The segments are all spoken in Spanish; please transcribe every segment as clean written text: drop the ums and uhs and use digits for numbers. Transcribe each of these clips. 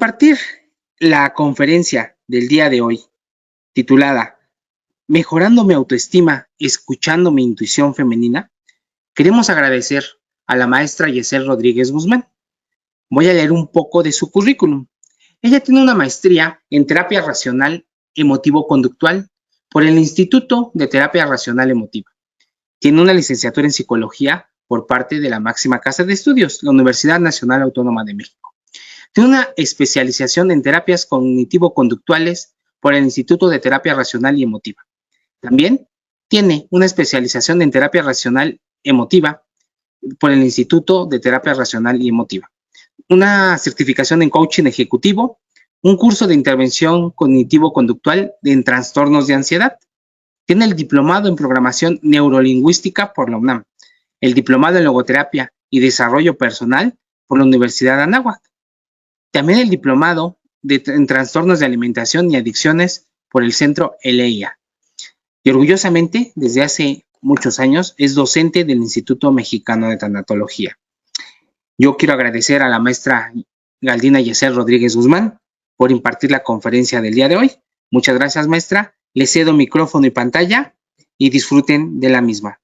impartir la conferencia del día de hoy, titulada Mejorando mi autoestima, escuchando mi intuición femenina, queremos agradecer a la maestra Yesel Rodríguez Guzmán. Voy a leer un poco de su currículum. Ella tiene una maestría en terapia racional emotivo-conductual por el Instituto de Terapia Racional Emotiva. Tiene una licenciatura en psicología por parte de la máxima casa de estudios, la Universidad Nacional Autónoma de México. Tiene una especialización en terapias cognitivo-conductuales por el Instituto de Terapia Racional y Emotiva. También tiene una especialización en terapia racional emotiva por el Instituto de Terapia Racional y Emotiva. Una certificación en coaching ejecutivo, un curso de intervención cognitivo-conductual en trastornos de ansiedad. Tiene el diplomado en programación neurolingüística por la UNAM, el diplomado en logoterapia y desarrollo personal por la Universidad de Anáhuac. También el diplomado en trastornos de alimentación y adicciones por el Centro ELEIA. Y orgullosamente, desde hace muchos años, es docente del Instituto Mexicano de Tanatología. Yo quiero agradecer a la maestra Galdina Yesel Rodríguez Guzmán por impartir la conferencia del día de hoy. Muchas gracias, maestra. Les cedo micrófono y pantalla y disfruten de la misma.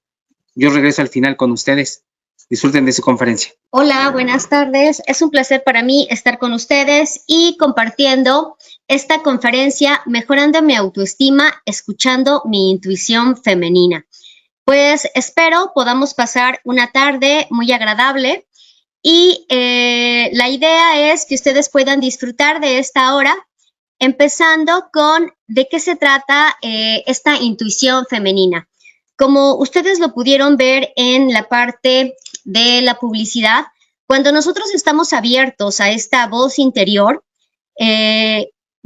Yo regreso al final con ustedes. Disfruten de su conferencia. Hola, buenas tardes. Es un placer para mí estar con ustedes y compartiendo esta conferencia Mejorando mi autoestima, escuchando mi intuición femenina. Pues espero podamos pasar una tarde muy agradable y la idea es que ustedes puedan disfrutar de esta hora, empezando con de qué se trata esta intuición femenina. Como ustedes lo pudieron ver en la parte de la publicidad, cuando nosotros estamos abiertos a esta voz interior,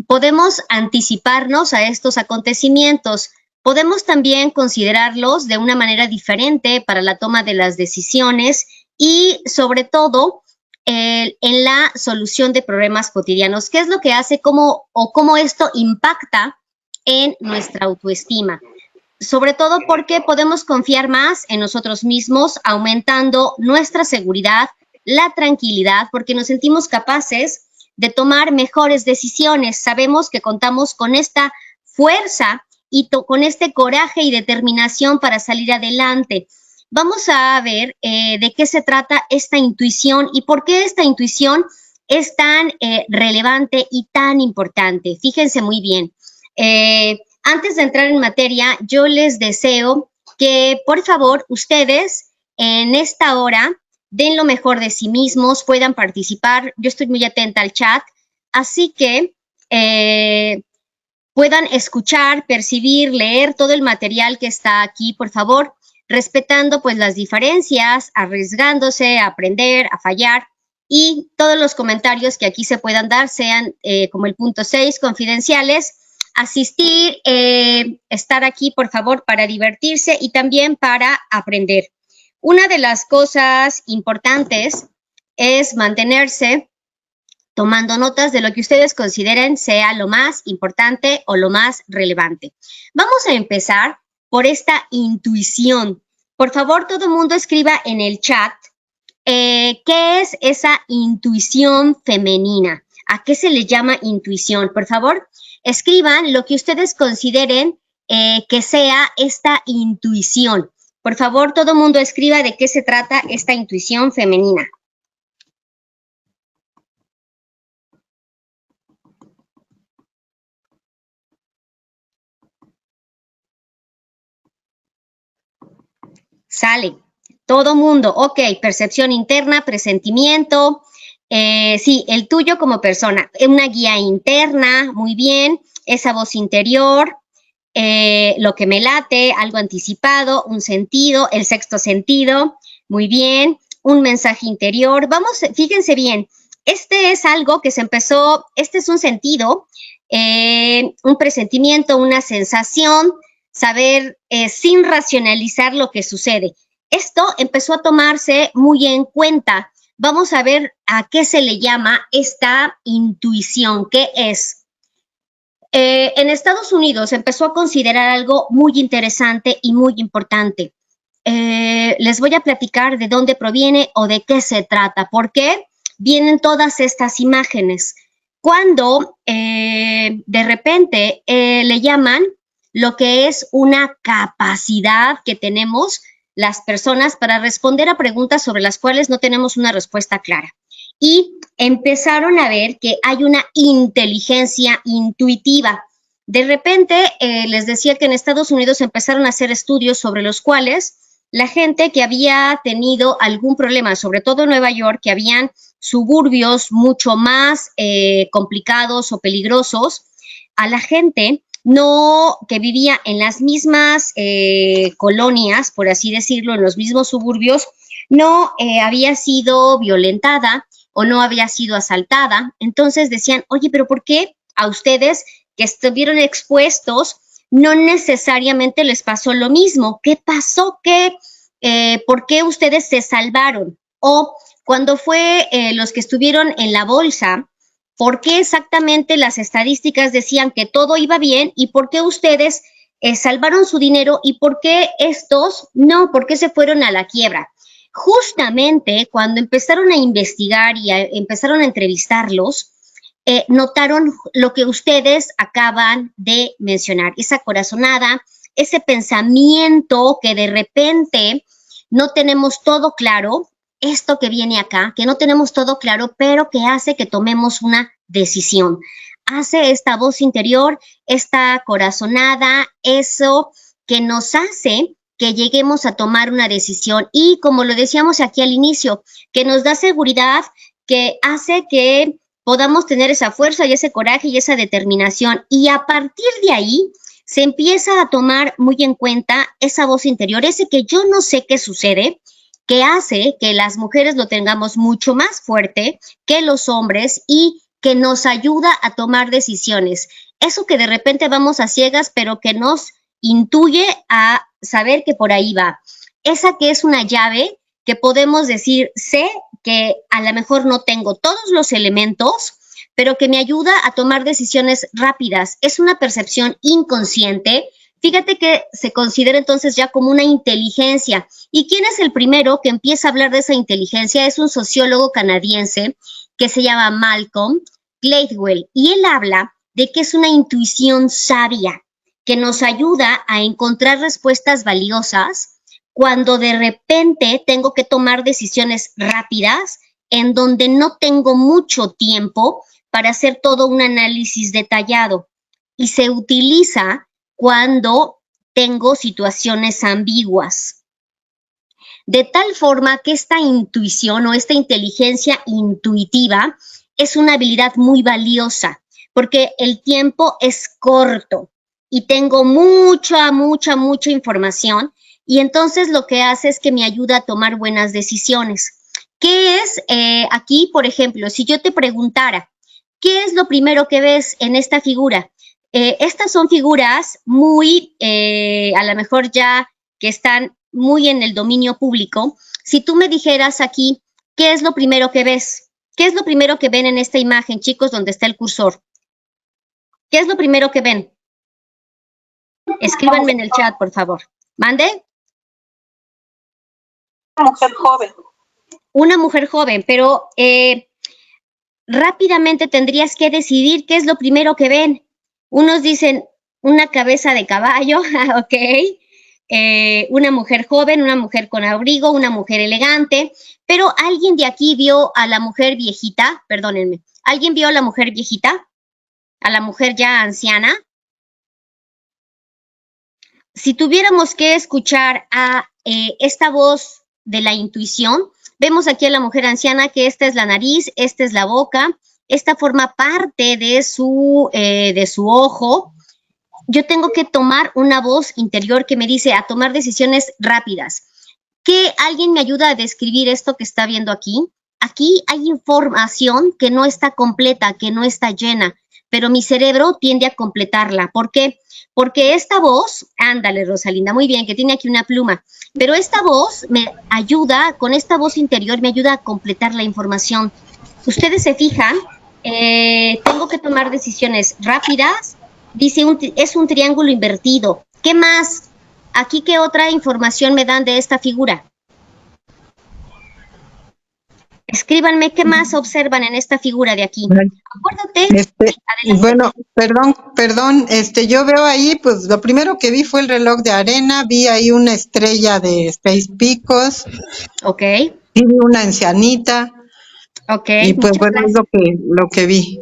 podemos anticiparnos a estos acontecimientos. Podemos también considerarlos de una manera diferente para la toma de las decisiones y, sobre todo, en la solución de problemas cotidianos. ¿Qué es lo que hace? ¿Cómo esto impacta en nuestra autoestima? Sobre todo porque podemos confiar más en nosotros mismos, aumentando nuestra seguridad, la tranquilidad, porque nos sentimos capaces de tomar mejores decisiones. Sabemos que contamos con esta fuerza y con este coraje y determinación para salir adelante. Vamos a ver de qué se trata esta intuición y por qué esta intuición es tan relevante y tan importante. Fíjense muy bien. Antes de entrar en materia, yo les deseo que, por favor, ustedes en esta hora den lo mejor de sí mismos, puedan participar. Yo estoy muy atenta al chat, así que puedan escuchar, percibir, leer todo el material que está aquí, por favor, respetando pues las diferencias, arriesgándose a aprender, a fallar, y todos los comentarios que aquí se puedan dar sean como el punto 6, confidenciales. Asistir, estar aquí, por favor, para divertirse y también para aprender. Una de las cosas importantes es mantenerse tomando notas de lo que ustedes consideren sea lo más importante o lo más relevante. Vamos a empezar por esta intuición. Por favor, todo el mundo escriba en el chat qué es esa intuición femenina. ¿A qué se le llama intuición? Por favor, escriban lo que ustedes consideren que sea esta intuición. Por favor, todo el mundo escriba de qué se trata esta intuición femenina. Sale. Todo mundo. Ok, percepción interna, presentimiento. Sí, el tuyo como persona. Una guía interna, muy bien. Esa voz interior. Lo que me late, algo anticipado, un sentido, el sexto sentido, muy bien, un mensaje interior. Vamos, fíjense bien, este es algo que se empezó, este es un sentido, un presentimiento, una sensación, saber sin racionalizar lo que sucede. Esto empezó a tomarse muy en cuenta. Vamos a ver a qué se le llama esta intuición, ¿qué es? En Estados Unidos empezó a considerar algo muy interesante y muy importante. Les voy a platicar de dónde proviene o de qué se trata, por qué vienen todas estas imágenes. cuando de repente le llaman lo que es una capacidad que tenemos las personas para responder a preguntas sobre las cuales no tenemos una respuesta clara. Y empezaron a ver que hay una inteligencia intuitiva. De repente, les decía que en Estados Unidos empezaron a hacer estudios sobre los cuales la gente que había tenido algún problema, sobre todo en Nueva York, que habían suburbios mucho más complicados o peligrosos, a la gente no que vivía en las mismas colonias, por así decirlo, en los mismos suburbios, no había sido violentada o no había sido asaltada. Entonces decían, oye, pero ¿por qué a ustedes que estuvieron expuestos no necesariamente les pasó lo mismo? ¿Qué pasó? ¿Por qué ustedes se salvaron? O cuando fue los que estuvieron en la bolsa, ¿por qué exactamente las estadísticas decían que todo iba bien y por qué ustedes salvaron su dinero y por qué estos no? ¿Por qué se fueron a la quiebra? Justamente cuando empezaron a investigar y empezaron a entrevistarlos, notaron lo que ustedes acaban de mencionar, esa corazonada, ese pensamiento que de repente no tenemos todo claro, esto que viene acá, que no tenemos todo claro, pero que hace que tomemos una decisión. Hace esta voz interior, esta corazonada, eso que nos hace que lleguemos a tomar una decisión y, como lo decíamos aquí al inicio, que nos da seguridad, que hace que podamos tener esa fuerza y ese coraje y esa determinación. Y a partir de ahí se empieza a tomar muy en cuenta esa voz interior, ese que yo no sé qué sucede, que hace que las mujeres lo tengamos mucho más fuerte que los hombres y que nos ayuda a tomar decisiones. Eso que de repente vamos a ciegas, pero que nos intuye a saber que por ahí va. Esa que es una llave que podemos decir, sé que a lo mejor no tengo todos los elementos, pero que me ayuda a tomar decisiones rápidas. Es una percepción inconsciente. Fíjate que se considera entonces ya como una inteligencia. ¿Y quién es el primero que empieza a hablar de esa inteligencia? Es un sociólogo canadiense que se llama Malcolm Gladwell. Y él habla de que es una intuición sabia que nos ayuda a encontrar respuestas valiosas cuando de repente tengo que tomar decisiones rápidas en donde no tengo mucho tiempo para hacer todo un análisis detallado. Y se utiliza cuando tengo situaciones ambiguas. De tal forma que esta intuición o esta inteligencia intuitiva es una habilidad muy valiosa porque el tiempo es corto y tengo mucha información y entonces lo que hace es que me ayuda a tomar buenas decisiones. ¿Qué es aquí, por ejemplo, si yo te preguntara, ¿qué es lo primero que ves en esta figura? Estas son figuras muy, a lo mejor ya que están muy en el dominio público. Si tú me dijeras aquí, ¿qué es lo primero que ves? ¿Qué es lo primero que ven en esta imagen, chicos, donde está el cursor? ¿Qué es lo primero que ven? Escríbanme en el chat, por favor. ¿Mande? Una mujer joven. Una mujer joven, pero rápidamente tendrías que decidir qué es lo primero que ven. Unos dicen una cabeza de caballo, ok, una mujer joven, una mujer con abrigo, una mujer elegante, pero ¿alguien de aquí vio a la mujer viejita? Perdónenme, ¿alguien vio a la mujer viejita? ¿A la mujer ya anciana? Si tuviéramos que escuchar a esta voz de la intuición, vemos aquí a la mujer anciana que esta es la nariz, esta es la boca, esta forma parte de su ojo. Yo tengo que tomar una voz interior que me dice a tomar decisiones rápidas. ¿Que alguien me ayuda a describir esto que está viendo aquí? Aquí hay información que no está completa, que no está llena, pero mi cerebro tiende a completarla. ¿Por qué? Porque esta voz, ándale Rosalinda, muy bien, que tiene aquí una pluma, pero esta voz me ayuda, con esta voz interior me ayuda a completar la información. Ustedes se fijan, tengo que tomar decisiones rápidas, dice es un triángulo invertido. ¿Qué más? Aquí, ¿qué otra información me dan de esta figura? Escríbanme qué más observan en esta figura de aquí. Acuérdate, adelante. Bueno, perdón, yo veo ahí, pues lo primero que vi fue el reloj de arena, vi ahí una estrella de 6 picos, Ok, vi una ancianita, ok, y pues muchas bueno, es gracias. lo que vi.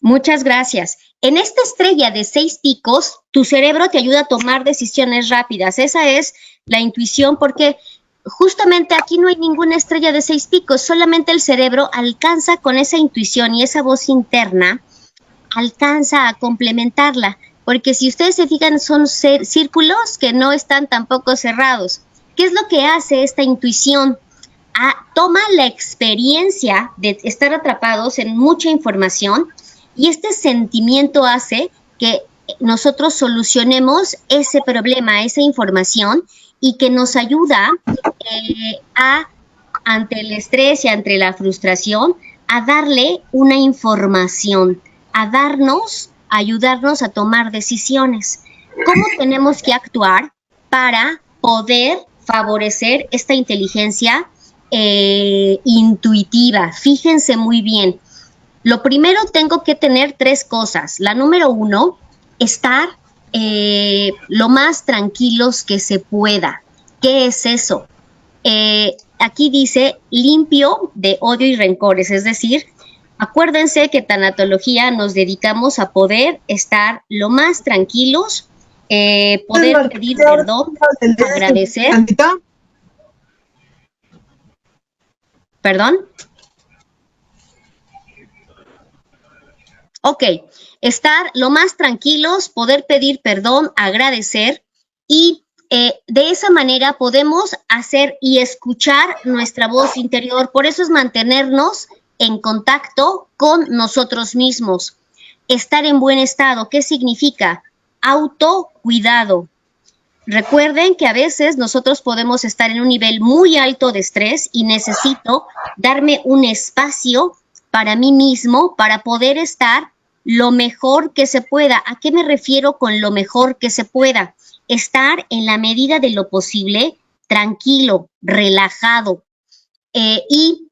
Muchas gracias. En esta estrella de 6 picos, tu cerebro te ayuda a tomar decisiones rápidas. Esa es la intuición, porque justamente aquí no hay ninguna estrella de 6 picos, solamente el cerebro alcanza con esa intuición y esa voz interna, alcanza a complementarla. Porque si ustedes se fijan, son círculos que no están tampoco cerrados. ¿Qué es lo que hace esta intuición? Toma la experiencia de estar atrapados en mucha información y este sentimiento hace que nosotros solucionemos ese problema, esa información, y que nos ayuda ante el estrés y ante la frustración, a darle una información, a ayudarnos a tomar decisiones. ¿Cómo tenemos que actuar para poder favorecer esta inteligencia intuitiva? Fíjense muy bien. Lo primero, tengo que tener 3 cosas. La número 1, estar lo más tranquilos que se pueda. ¿Qué es eso? Aquí dice limpio de odio y rencores, es decir, acuérdense que tanatología nos dedicamos a poder estar lo más tranquilos, poder pedir perdón, agradecer. ¿Perdón? Ok, estar lo más tranquilos, poder pedir perdón, agradecer, y de esa manera podemos hacer y escuchar nuestra voz interior. Por eso es mantenernos en contacto con nosotros mismos. Estar en buen estado, ¿qué significa? Autocuidado. Recuerden que a veces nosotros podemos estar en un nivel muy alto de estrés y necesito darme un espacio para mí mismo para poder estar lo mejor que se pueda. ¿A qué me refiero con lo mejor que se pueda? Estar en la medida de lo posible tranquilo, relajado y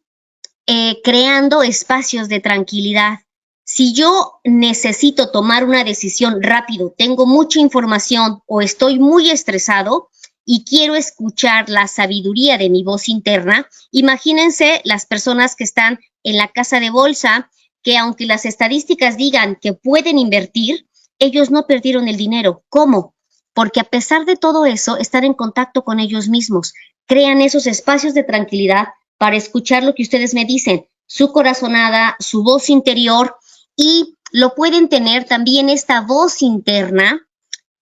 creando espacios de tranquilidad. Si yo necesito tomar una decisión rápido, tengo mucha información o estoy muy estresado y quiero escuchar la sabiduría de mi voz interna, imagínense las personas que están en la casa de bolsa, que aunque las estadísticas digan que pueden invertir, ellos no perdieron el dinero. ¿Cómo? Porque a pesar de todo eso, están en contacto con ellos mismos, crean esos espacios de tranquilidad para escuchar lo que ustedes me dicen, su corazonada, su voz interior, y lo pueden tener también esta voz interna,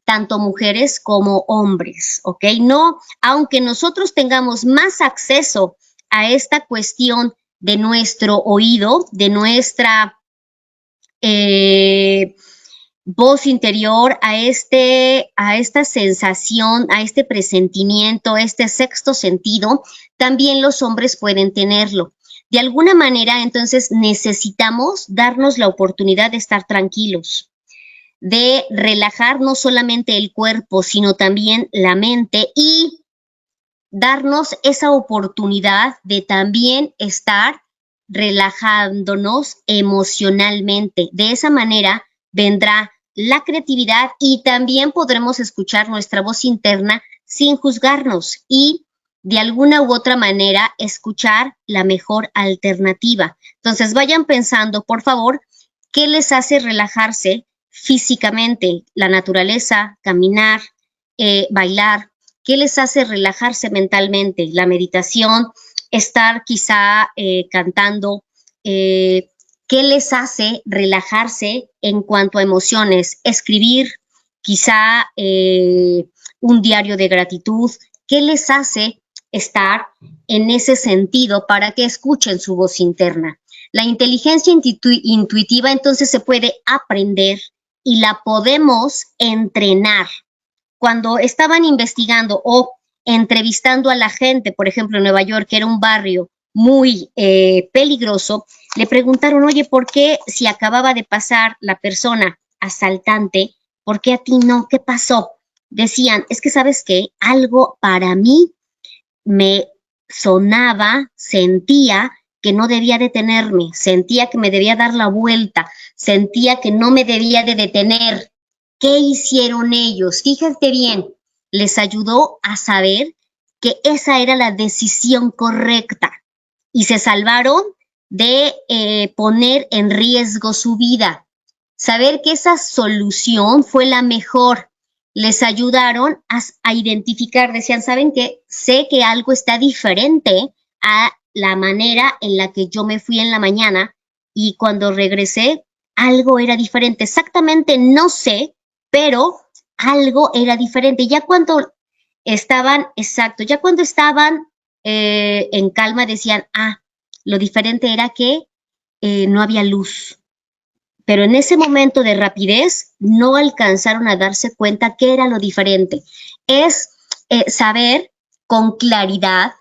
tanto mujeres como hombres, ¿ok? No, aunque nosotros tengamos más acceso a esta cuestión de nuestro oído, de nuestra voz interior, a esta sensación, a este presentimiento, a este sexto sentido, también los hombres pueden tenerlo. De alguna manera, entonces, necesitamos darnos la oportunidad de estar tranquilos, de relajar no solamente el cuerpo, sino también la mente, y darnos esa oportunidad de también estar relajándonos emocionalmente. De esa manera vendrá la creatividad y también podremos escuchar nuestra voz interna sin juzgarnos y de alguna u otra manera escuchar la mejor alternativa. Entonces vayan pensando, por favor, ¿qué les hace relajarse físicamente? La naturaleza, caminar, bailar. ¿Qué les hace relajarse mentalmente? La meditación, estar quizá cantando. ¿Qué les hace relajarse en cuanto a emociones? Escribir, quizá un diario de gratitud. ¿Qué les hace estar en ese sentido para que escuchen su voz interna? La inteligencia intuitiva entonces se puede aprender y la podemos entrenar. Cuando estaban investigando o entrevistando a la gente, por ejemplo, en Nueva York, que era un barrio muy peligroso, le preguntaron, oye, ¿por qué si acababa de pasar la persona asaltante, por qué a ti no? ¿Qué pasó? Decían, es que ¿sabes qué? Algo para mí me sonaba, sentía que no debía detenerme, sentía que me debía dar la vuelta, sentía que no me debía de detener. ¿Qué hicieron ellos? Fíjate bien, les ayudó a saber que esa era la decisión correcta y se salvaron de poner en riesgo su vida. Saber que esa solución fue la mejor. Les ayudaron a identificar, decían, ¿saben qué? Sé que algo está diferente a la manera en la que yo me fui en la mañana y cuando regresé, algo era diferente. Exactamente no sé, pero algo era diferente. Ya cuando estaban, exacto, ya cuando estaban en calma decían, lo diferente era que no había luz. Pero en ese momento de rapidez no alcanzaron a darse cuenta qué era lo diferente. Es saber con claridad,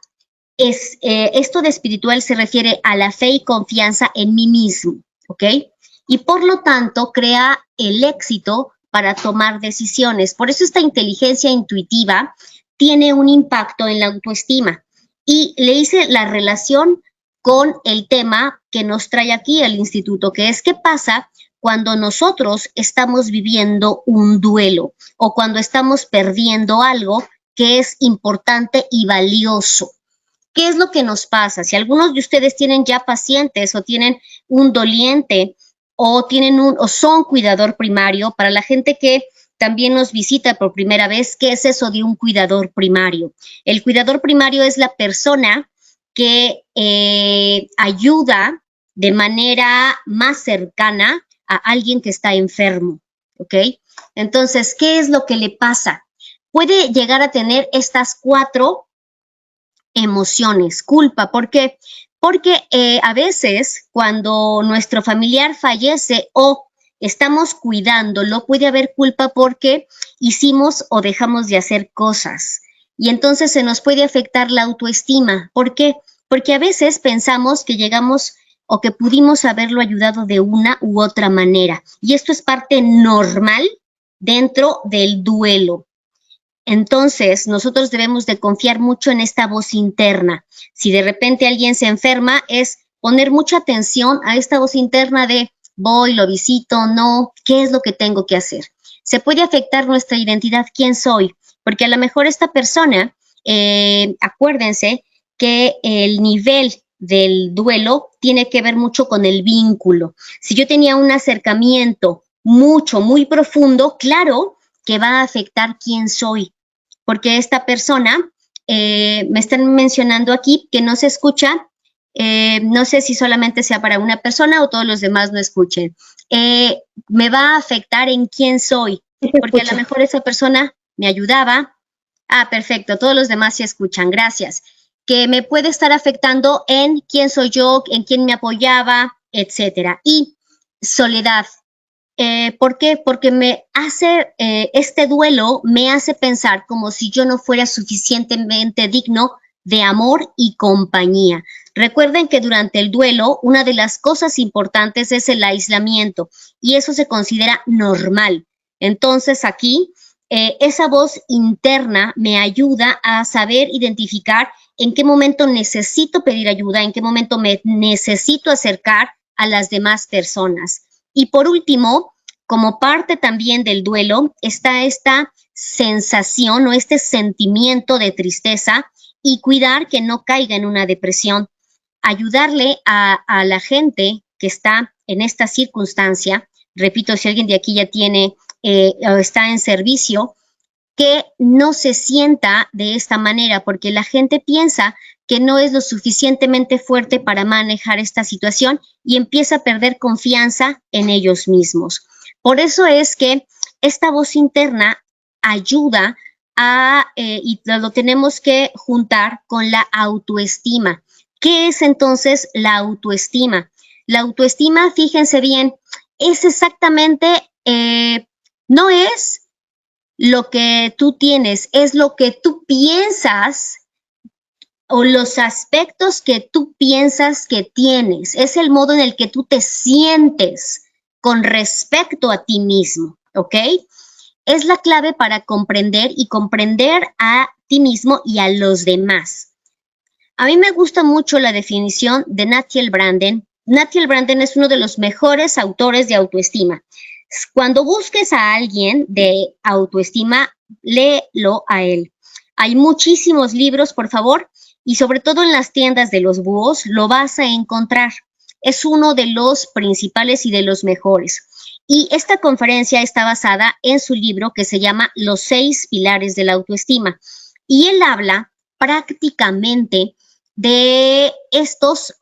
esto de espiritual se refiere a la fe y confianza en mí mismo, ¿ok? Y por lo tanto crea el éxito para tomar decisiones. Por eso esta inteligencia intuitiva tiene un impacto en la autoestima. Y le hice la relación con el tema que nos trae aquí el instituto, que es qué pasa cuando nosotros estamos viviendo un duelo o cuando estamos perdiendo algo que es importante y valioso. ¿Qué es lo que nos pasa? Si algunos de ustedes tienen ya pacientes o tienen un doliente o son cuidador primario, para la gente que también nos visita por primera vez, ¿qué es eso de un cuidador primario? El cuidador primario es la persona que ayuda de manera más cercana a alguien que está enfermo, ¿ok? Entonces, ¿qué es lo que le pasa? Puede llegar a tener estas 4 emociones. Culpa, ¿por qué? Porque a veces cuando nuestro familiar fallece o estamos cuidándolo, puede haber culpa porque hicimos o dejamos de hacer cosas. Y entonces se nos puede afectar la autoestima. ¿Por qué? Porque a veces pensamos que llegamos o que pudimos haberlo ayudado de una u otra manera. Y esto es parte normal dentro del duelo. Entonces, nosotros debemos de confiar mucho en esta voz interna. Si de repente alguien se enferma, es poner mucha atención a esta voz interna de voy, lo visito, no, ¿qué es lo que tengo que hacer? Se puede afectar nuestra identidad, quién soy, porque a lo mejor esta persona, acuérdense que el nivel del duelo tiene que ver mucho con el vínculo. Si yo tenía un acercamiento muy profundo, claro que va a afectar quién soy, porque esta persona, me están mencionando aquí que no se escucha, no sé si solamente sea para una persona o todos los demás no escuchen. Me va a afectar en quién soy, porque a lo mejor esa persona me ayudaba. Perfecto, todos los demás sí escuchan, gracias. Que me puede estar afectando en quién soy yo, en quién me apoyaba, etcétera. Y soledad. ¿Por qué? Porque me hace, este duelo me hace pensar como si yo no fuera suficientemente digno de amor y compañía. Recuerden que durante el duelo, una de las cosas importantes es el aislamiento y eso se considera normal. Entonces aquí, esa voz interna me ayuda a saber identificar en qué momento necesito pedir ayuda, en qué momento me necesito acercar a las demás personas. Y por último, como parte también del duelo, está esta sensación o este sentimiento de tristeza y cuidar que no caiga en una depresión. Ayudarle a la gente que está en esta circunstancia, repito, si alguien de aquí ya tiene o está en servicio, que no se sienta de esta manera, porque la gente piensa que no es lo suficientemente fuerte para manejar esta situación y empieza a perder confianza en ellos mismos. Por eso es que esta voz interna ayuda y lo tenemos que juntar con la autoestima. ¿Qué es entonces la autoestima? La autoestima, fíjense bien, es exactamente, no es lo que tú tienes, es lo que tú piensas o los aspectos que tú piensas que tienes. Es el modo en el que tú te sientes con respecto a ti mismo, ¿ok? Es la clave para comprender y comprender a ti mismo y a los demás. A mí me gusta mucho la definición de Nathaniel Branden. Nathaniel Branden es uno de los mejores autores de autoestima. Cuando busques a alguien de autoestima, léelo a él. Hay muchísimos libros, por favor, y sobre todo en las tiendas de los búhos lo vas a encontrar. Es uno de los principales y de los mejores. Y esta conferencia está basada en su libro que se llama Los 6 pilares de la autoestima. Y él habla prácticamente de estos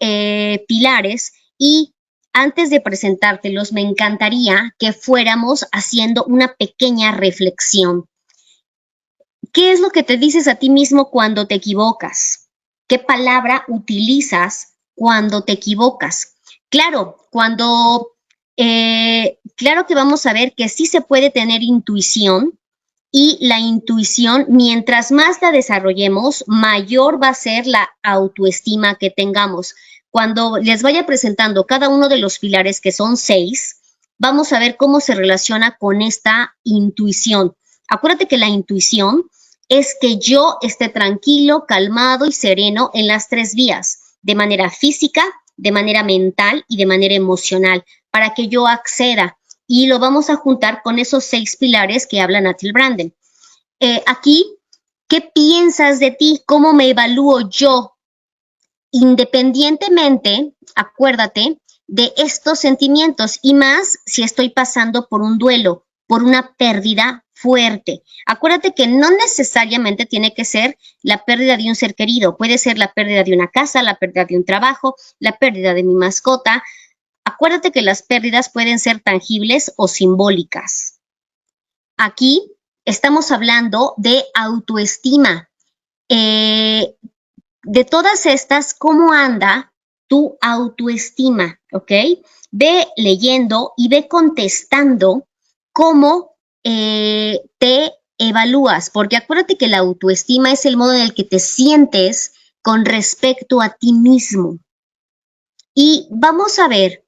pilares, y antes de presentártelos me encantaría que fuéramos haciendo una pequeña reflexión. ¿Qué es lo que te dices a ti mismo cuando te equivocas? ¿Qué palabra utilizas cuando te equivocas? Claro, claro que vamos a ver que sí se puede tener intuición, y la intuición, mientras más la desarrollemos, mayor va a ser la autoestima que tengamos. Cuando les vaya presentando cada uno de los pilares, que son 6, vamos a ver cómo se relaciona con esta intuición. Acuérdate que la intuición es que yo esté tranquilo, calmado y sereno en las 3 vías, de manera física, de manera mental y de manera emocional, para que yo acceda. Y lo vamos a juntar con esos 6 pilares que habla Nathaniel Branden. Aquí, ¿qué piensas de ti? ¿Cómo me evalúo yo? Independientemente, acuérdate, de estos sentimientos, y más si estoy pasando por un duelo, por una pérdida fuerte. Acuérdate que no necesariamente tiene que ser la pérdida de un ser querido. Puede ser la pérdida de una casa, la pérdida de un trabajo, la pérdida de mi mascota. Acuérdate que las pérdidas pueden ser tangibles o simbólicas. Aquí estamos hablando de autoestima. De todas estas, ¿cómo anda tu autoestima? ¿Ok? Ve leyendo y ve contestando cómo te evalúas, porque acuérdate que la autoestima es el modo en el que te sientes con respecto a ti mismo. Y vamos a ver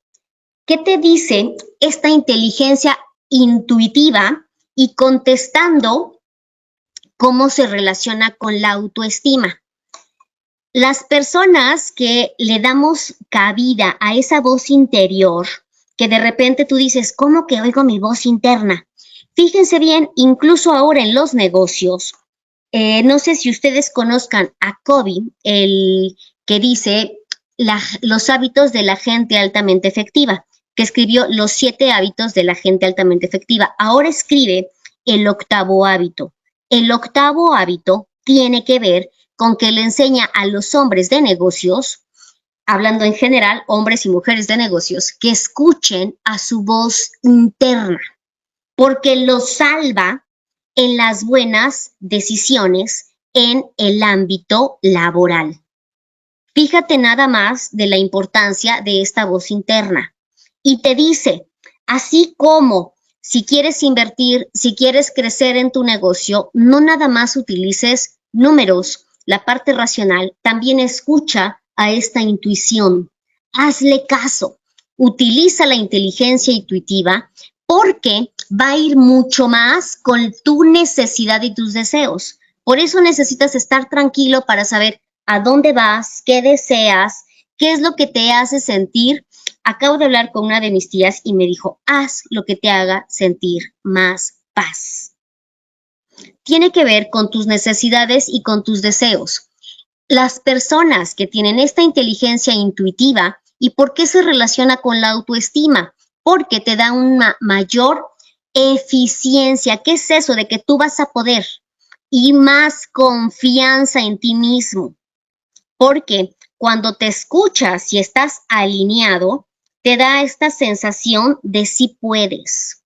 ¿qué te dice esta inteligencia intuitiva? Y contestando cómo se relaciona con la autoestima. Las personas que le damos cabida a esa voz interior, que de repente tú dices, ¿cómo que oigo mi voz interna? Fíjense bien, incluso ahora en los negocios, no sé si ustedes conozcan a Covey, el que dice los hábitos de la gente altamente efectiva, que escribió los 7 hábitos de la gente altamente efectiva. Ahora escribe el 8º hábito. El 8º hábito tiene que ver con que le enseña a los hombres de negocios, hablando en general, hombres y mujeres de negocios, que escuchen a su voz interna, porque los salva en las buenas decisiones en el ámbito laboral. Fíjate nada más de la importancia de esta voz interna. Y te dice, así como si quieres invertir, si quieres crecer en tu negocio, no nada más utilices números, la parte racional, también escucha a esta intuición. Hazle caso, utiliza la inteligencia intuitiva, porque va a ir mucho más con tu necesidad y tus deseos. Por eso necesitas estar tranquilo para saber a dónde vas, qué deseas, qué es lo que te hace sentir. Acabo de hablar con una de mis tías y me dijo, haz lo que te haga sentir más paz. Tiene que ver con tus necesidades y con tus deseos. Las personas que tienen esta inteligencia intuitiva, ¿y por qué se relaciona con la autoestima? Porque te da una mayor eficiencia. ¿Qué es eso de que tú vas a poder? Y más confianza en ti mismo. Porque cuando te escuchas y estás alineado, te da esta sensación de sí puedes.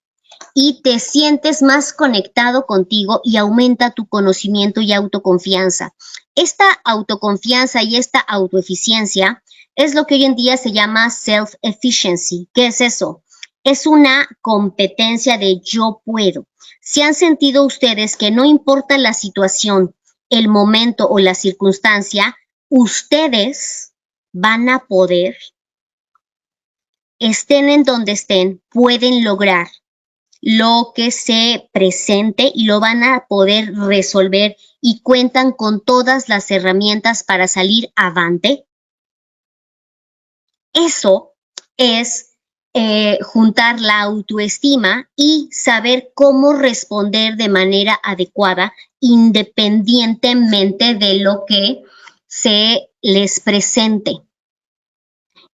Y te sientes más conectado contigo y aumenta tu conocimiento y autoconfianza. Esta autoconfianza y esta autoeficiencia es lo que hoy en día se llama self-efficiency. ¿Qué es eso? Es una competencia de yo puedo. Si han sentido ustedes que no importa la situación, el momento o la circunstancia, ustedes van a poder, estén en donde estén, pueden lograr lo que se presente y lo van a poder resolver y cuentan con todas las herramientas para salir avante. Eso es juntar la autoestima y saber cómo responder de manera adecuada independientemente de lo que se les presente.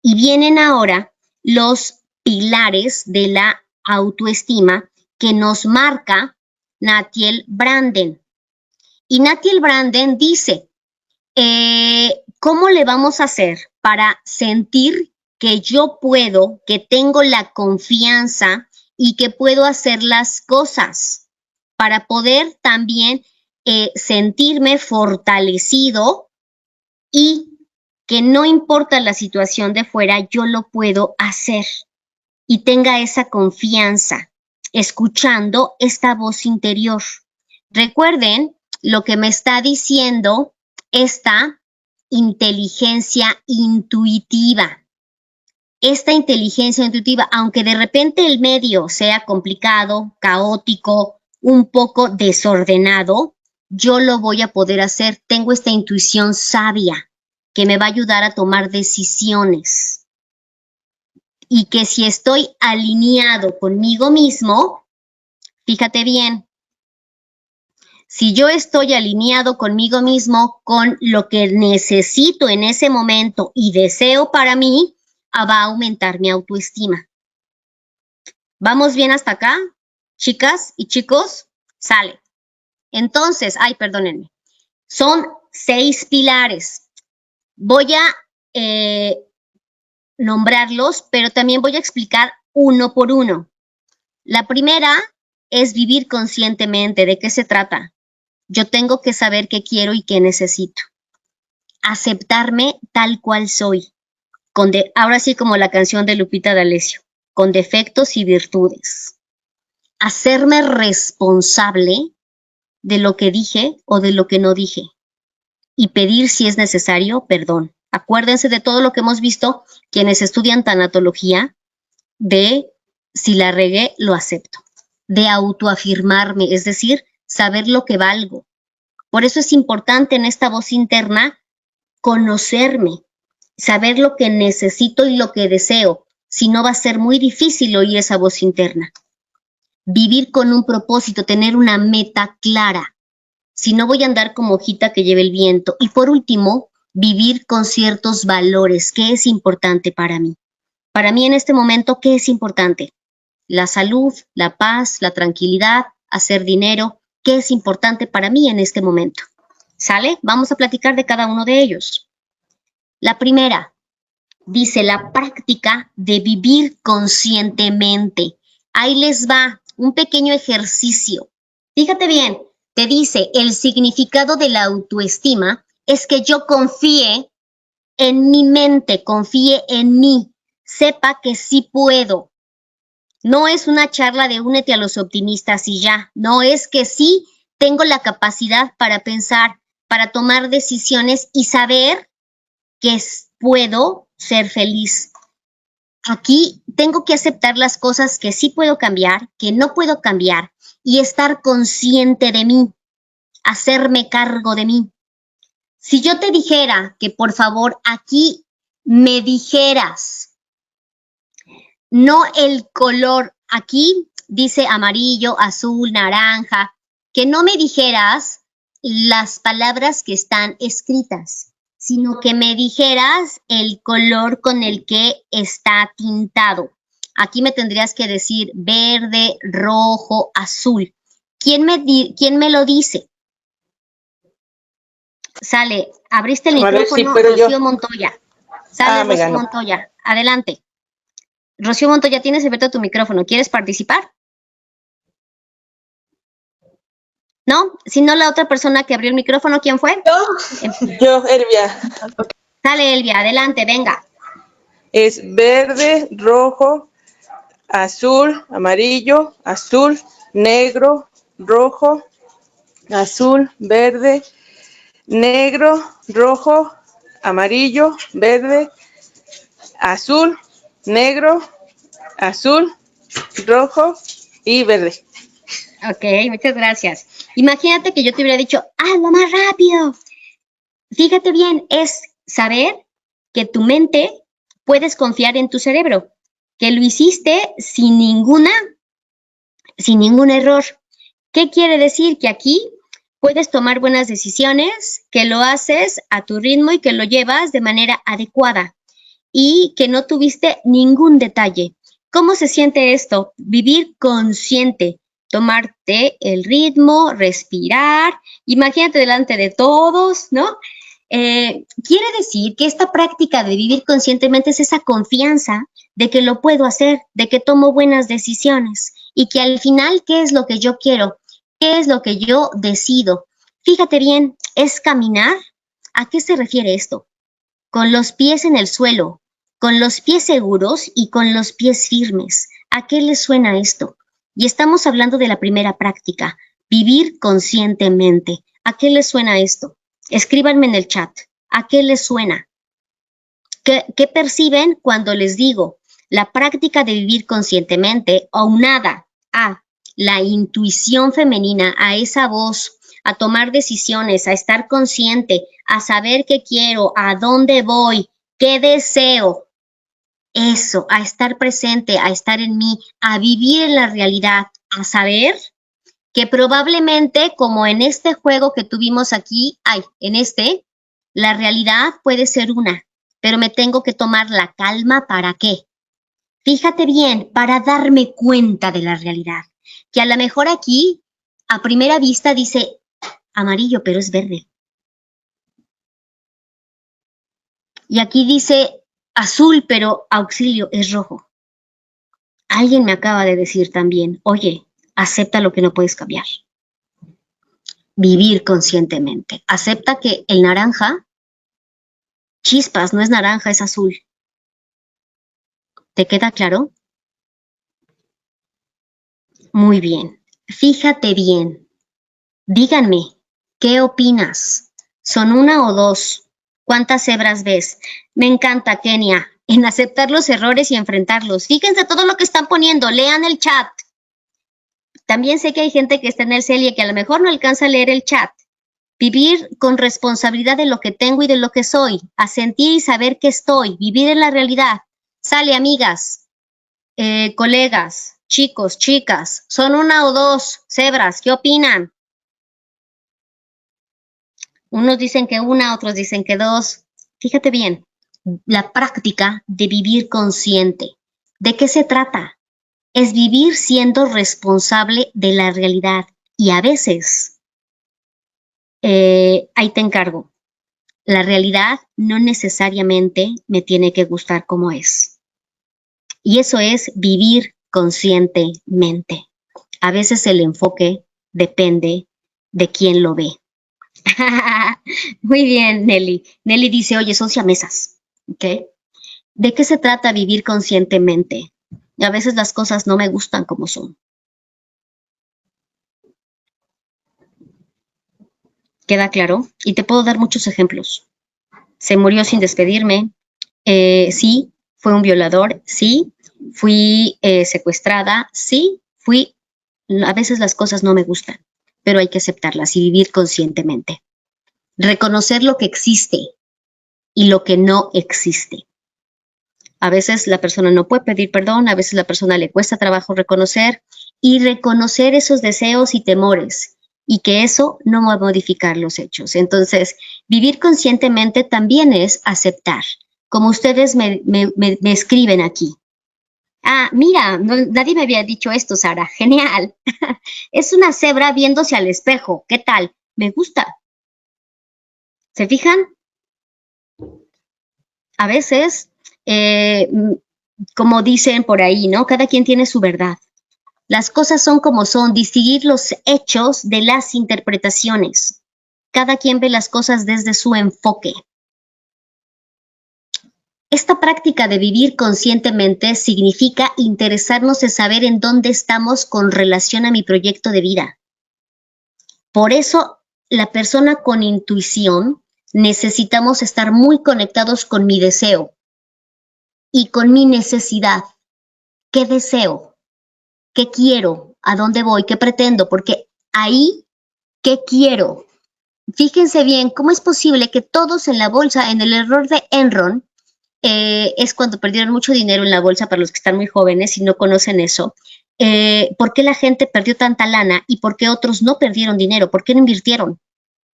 Y vienen ahora los pilares de la autoestima que nos marca Nathiel Branden. Y Nathiel Branden dice, ¿cómo le vamos a hacer para sentir que yo puedo, que tengo la confianza y que puedo hacer las cosas? Para poder también sentirme fortalecido y que no importa la situación de fuera, yo lo puedo hacer y tenga esa confianza, escuchando esta voz interior. Recuerden lo que me está diciendo esta inteligencia intuitiva. Esta inteligencia intuitiva, aunque de repente el medio sea complicado, caótico, un poco desordenado, yo lo voy a poder hacer. Tengo esta intuición sabia que me va a ayudar a tomar decisiones. Y que si estoy alineado conmigo mismo, fíjate bien, si yo estoy alineado conmigo mismo, con lo que necesito en ese momento y deseo para mí, va a aumentar mi autoestima. ¿Vamos bien hasta acá, chicas y chicos? Sale. Entonces, perdónenme. Son 6 pilares. Voy a nombrarlos, pero también voy a explicar uno por uno. La primera es vivir conscientemente. ¿De qué se trata? Yo tengo que saber qué quiero y qué necesito. Aceptarme tal cual soy. Ahora sí, como la canción de Lupita D'Alessio, con defectos y virtudes. Hacerme responsable de lo que dije o de lo que no dije. Y pedir, si es necesario, perdón. Acuérdense de todo lo que hemos visto quienes estudian tanatología, de si la regué, lo acepto. De autoafirmarme, es decir, saber lo que valgo. Por eso es importante en esta voz interna conocerme, saber lo que necesito y lo que deseo. Si no, va a ser muy difícil oír esa voz interna. Vivir con un propósito, tener una meta clara. Si no, voy a andar como hojita que lleve el viento. Y por último, vivir con ciertos valores. ¿Qué es importante para mí? Para mí en este momento, ¿qué es importante? La salud, la paz, la tranquilidad, hacer dinero. ¿Qué es importante para mí en este momento? ¿Sale? Vamos a platicar de cada uno de ellos. La primera, dice la práctica de vivir conscientemente. Ahí les va un pequeño ejercicio. Fíjate bien, te dice, el significado de la autoestima es que yo confíe en mi mente, confíe en mí, sepa que sí puedo. No es una charla de únete a los optimistas y ya. No, es que sí tengo la capacidad para pensar, para tomar decisiones y saber que puedo ser feliz. Aquí tengo que aceptar las cosas que sí puedo cambiar, que no puedo cambiar y estar consciente de mí, hacerme cargo de mí. Si yo te dijera que por favor aquí me dijeras, no el color, aquí dice amarillo, azul, naranja, que no me dijeras las palabras que están escritas, sino que me dijeras el color con el que está tintado. Aquí me tendrías que decir verde, rojo, azul. ¿Quién me lo dice? Sale, abriste el micrófono, sí, Rocío Montoya. Sale, Rocío Montoya. Adelante. Rocío Montoya, tienes abierto tu micrófono. ¿Quieres participar? ¿No? Si no, la otra persona que abrió el micrófono, ¿quién fue? Yo, Elvia. Sale, Elvia, adelante, venga. Es verde, rojo, azul, amarillo, azul, negro, rojo, azul, verde, negro, rojo, amarillo, verde, azul, negro, azul, rojo y verde. Ok, muchas gracias. Imagínate que yo te hubiera dicho, hazlo más rápido. Fíjate bien, es saber que tu mente puedes confiar en tu cerebro, que lo hiciste sin ningún error. ¿Qué quiere decir? Que aquí puedes tomar buenas decisiones, que lo haces a tu ritmo y que lo llevas de manera adecuada y que no tuviste ningún detalle. ¿Cómo se siente esto? Vivir consciente, tomarte el ritmo, respirar, imagínate delante de todos, ¿no? Quiere decir que esta práctica de vivir conscientemente es esa confianza de que lo puedo hacer, de que tomo buenas decisiones y que al final, ¿qué es lo que yo quiero? ¿Qué es lo que yo decido? Fíjate bien, es caminar. ¿A qué se refiere esto? Con los pies en el suelo, con los pies seguros y con los pies firmes. ¿A qué les suena esto? Y estamos hablando de la primera práctica, vivir conscientemente. ¿A qué les suena esto? Escríbanme en el chat. ¿A qué les suena? ¿Qué perciben cuando les digo la práctica de vivir conscientemente aunada a la intuición femenina, a esa voz, a tomar decisiones, a estar consciente, a saber qué quiero, a dónde voy, qué deseo? Eso, a estar presente, a estar en mí, a vivir en la realidad, a saber que probablemente, como en este juego que tuvimos aquí, la realidad puede ser una, pero me tengo que tomar la calma. ¿Para qué? Fíjate bien, para darme cuenta de la realidad. Que a lo mejor aquí, a primera vista, dice amarillo, pero es verde. Y aquí dice azul, pero auxilio, es rojo. Alguien me acaba de decir también, oye, acepta lo que no puedes cambiar. Vivir conscientemente. Acepta que el naranja, chispas, no es naranja, es azul. ¿Te queda claro? Muy bien. Fíjate bien. Díganme, ¿qué opinas? ¿Son una o dos? ¿Cuántas cebras ves? Me encanta, Kenia, en aceptar los errores y enfrentarlos. Fíjense todo lo que están poniendo. Lean el chat. También sé que hay gente que está en el CEL y que a lo mejor no alcanza a leer el chat. Vivir con responsabilidad de lo que tengo y de lo que soy. A sentir y saber que estoy. Vivir en la realidad. Sale, amigas, colegas, chicos, chicas. ¿Son una o dos cebras? ¿Qué opinan? Unos dicen que una, otros dicen que dos. Fíjate bien, la práctica de vivir consciente. ¿De qué se trata? Es vivir siendo responsable de la realidad. Y a veces, ahí te encargo, la realidad no necesariamente me tiene que gustar como es. Y eso es vivir conscientemente. A veces el enfoque depende de quién lo ve. Muy bien, Nelly. Nelly dice, oye, son siamesas. ¿Ok? ¿De qué se trata vivir conscientemente? A veces las cosas no me gustan como son. ¿Queda claro? Y te puedo dar muchos ejemplos. Se murió sin despedirme. Sí, fue un violador. Sí, fui secuestrada. Sí, a veces las cosas no me gustan, pero hay que aceptarlas y vivir conscientemente. Reconocer lo que existe y lo que no existe. A veces la persona no puede pedir perdón, a veces la persona le cuesta trabajo reconocer esos deseos y temores y que eso no va a modificar los hechos. Entonces, vivir conscientemente también es aceptar, como ustedes me escriben aquí. Ah, mira, nadie me había dicho esto, Sara. Genial. Es una cebra viéndose al espejo. ¿Qué tal? Me gusta. ¿Se fijan? A veces, como dicen por ahí, ¿no? Cada quien tiene su verdad. Las cosas son como son, distinguir los hechos de las interpretaciones. Cada quien ve las cosas desde su enfoque. Esta práctica de vivir conscientemente significa interesarnos en saber en dónde estamos con relación a mi proyecto de vida. Por eso, la persona con intuición necesitamos estar muy conectados con mi deseo y con mi necesidad. ¿Qué deseo? ¿Qué quiero? ¿A dónde voy? ¿Qué pretendo? Porque ahí ¿Qué quiero? Fíjense bien, ¿cómo es posible que todos en la bolsa, en el error de Enron, es cuando perdieron mucho dinero en la bolsa para los que están muy jóvenes y no conocen eso? ¿Por qué la gente perdió tanta lana y por qué otros no perdieron dinero? ¿Por qué no invirtieron?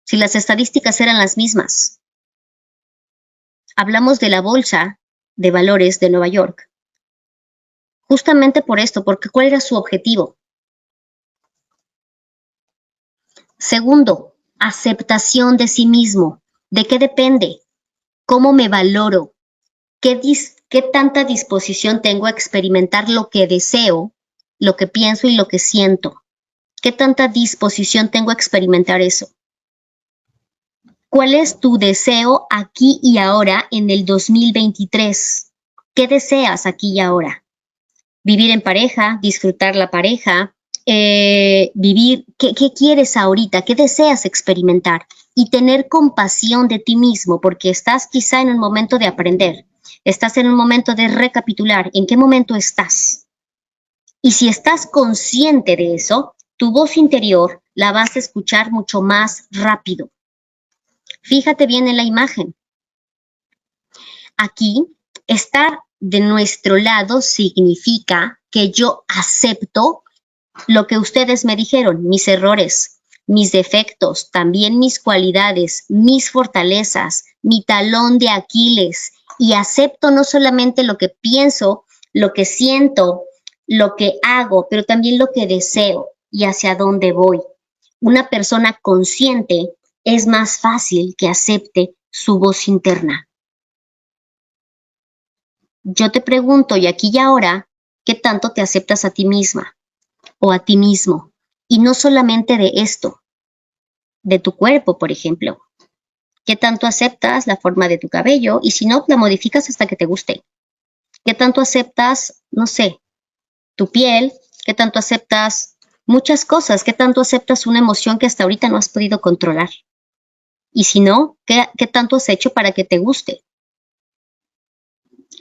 Si las estadísticas eran las mismas. Hablamos de la bolsa de valores de Nueva York. Justamente por esto, porque ¿cuál era su objetivo? Segundo, aceptación de sí mismo. ¿De qué depende? ¿Cómo me valoro? ¿Qué tanta disposición tengo a experimentar lo que deseo, lo que pienso y lo que siento? ¿Qué tanta disposición tengo a experimentar eso? ¿Cuál es tu deseo aquí y ahora en el 2023? ¿Qué deseas aquí y ahora? Vivir en pareja, disfrutar la pareja, vivir, ¿qué quieres ahorita? ¿Qué deseas experimentar? Y tener compasión de ti mismo, porque estás quizá en un momento de aprender, estás en un momento de recapitular, ¿en qué momento estás? Y si estás consciente de eso, tu voz interior la vas a escuchar mucho más rápido. Fíjate bien en la imagen. Aquí, estar de nuestro lado significa que yo acepto lo que ustedes me dijeron, mis errores, mis defectos, también mis cualidades, mis fortalezas, mi talón de Aquiles, y acepto no solamente lo que pienso, lo que siento, lo que hago, pero también lo que deseo y hacia dónde voy. Una persona consciente es más fácil que acepte su voz interna. Yo te pregunto, y aquí y ahora, ¿qué tanto te aceptas a ti misma o a ti mismo? Y no solamente de esto, de tu cuerpo, por ejemplo. ¿Qué tanto aceptas la forma de tu cabello? Y si no, la modificas hasta que te guste. ¿Qué tanto aceptas, no sé, tu piel? ¿Qué tanto aceptas muchas cosas? ¿Qué tanto aceptas una emoción que hasta ahorita no has podido controlar? Y si no, ¿qué tanto has hecho para que te guste?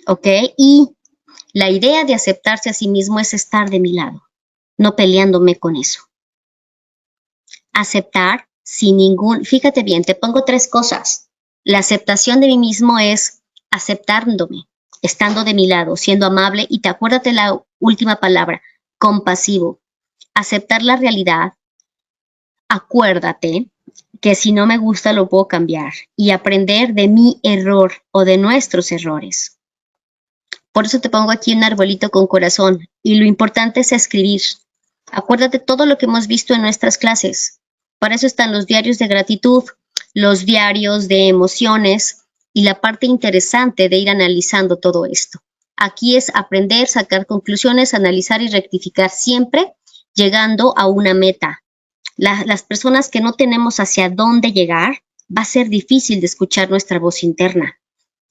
¿Ok? Y la idea de aceptarse a sí mismo es estar de mi lado, no peleándome con eso. Aceptar sin fíjate bien, te pongo 3 cosas. La aceptación de mí mismo es aceptándome, estando de mi lado, siendo amable, y acuérdate la última palabra, compasivo. Aceptar la realidad. Acuérdate que si no me gusta lo puedo cambiar y aprender de mi error o de nuestros errores. Por eso te pongo aquí un arbolito con corazón, y lo importante es escribir. Acuérdate todo lo que hemos visto en nuestras clases. Para eso están los diarios de gratitud, los diarios de emociones y la parte interesante de ir analizando todo esto. Aquí es aprender, sacar conclusiones, analizar y rectificar, siempre llegando a una meta. Las personas que no tenemos hacia dónde llegar, va a ser difícil de escuchar nuestra voz interna.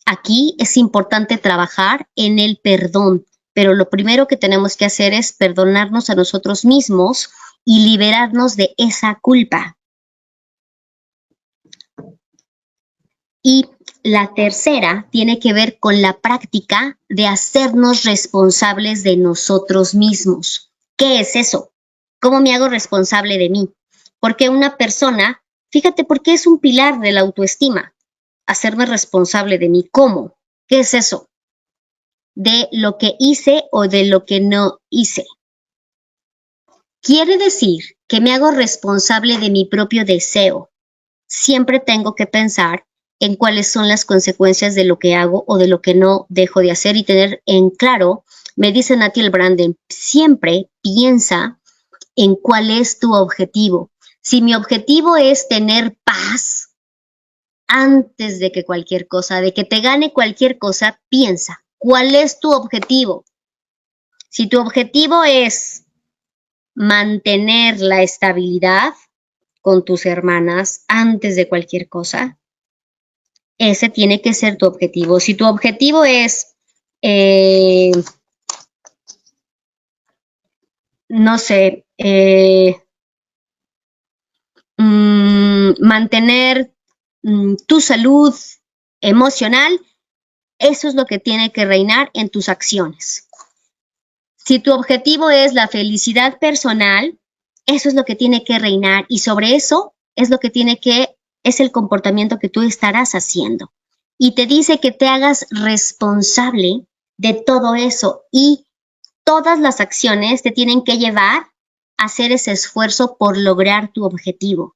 Aquí es importante trabajar en el perdón, pero lo primero que tenemos que hacer es perdonarnos a nosotros mismos y liberarnos de esa culpa. Y la tercera tiene que ver con la práctica de hacernos responsables de nosotros mismos. ¿Qué es eso? ¿Cómo me hago responsable de mí? Porque una persona, fíjate por qué es un pilar de la autoestima, hacerme responsable de mí. ¿Cómo? ¿Qué es eso? De lo que hice o de lo que no hice. Quiere decir que me hago responsable de mi propio deseo. Siempre tengo que pensar en cuáles son las consecuencias de lo que hago o de lo que no dejo de hacer y tener en claro, me dice Nathaniel Branden, siempre piensa en cuál es tu objetivo. Si mi objetivo es tener paz, antes de que cualquier cosa, de que te gane cualquier cosa, piensa, ¿cuál es tu objetivo? Si tu objetivo es mantener la estabilidad con tus hermanas antes de cualquier cosa, ese tiene que ser tu objetivo. Si tu objetivo es, no sé, mantener tu salud emocional, eso es lo que tiene que reinar en tus acciones. Si tu objetivo es la felicidad personal, Eso es lo que tiene que reinar y sobre eso es lo que es el comportamiento que tú estarás haciendo. Y te dice que te hagas responsable de todo eso y todas las acciones te tienen que llevar a hacer ese esfuerzo por lograr tu objetivo.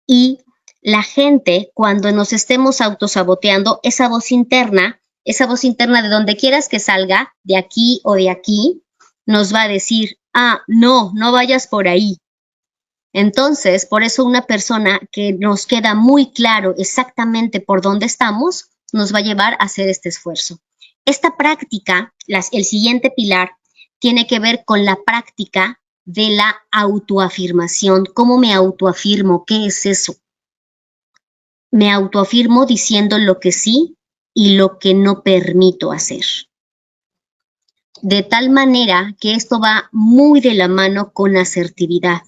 Y la gente, cuando nos estemos autosaboteando, esa voz interna de donde quieras que salga, de aquí o de aquí, nos va a decir, no vayas por ahí. Entonces, por eso una persona que nos queda muy claro exactamente por dónde estamos, nos va a llevar a hacer este esfuerzo. Esta práctica, el siguiente pilar, tiene que ver con la práctica de la autoafirmación. ¿Cómo me autoafirmo? ¿Qué es eso? Me autoafirmo diciendo lo que sí y lo que no permito hacer. De tal manera que esto va muy de la mano con asertividad.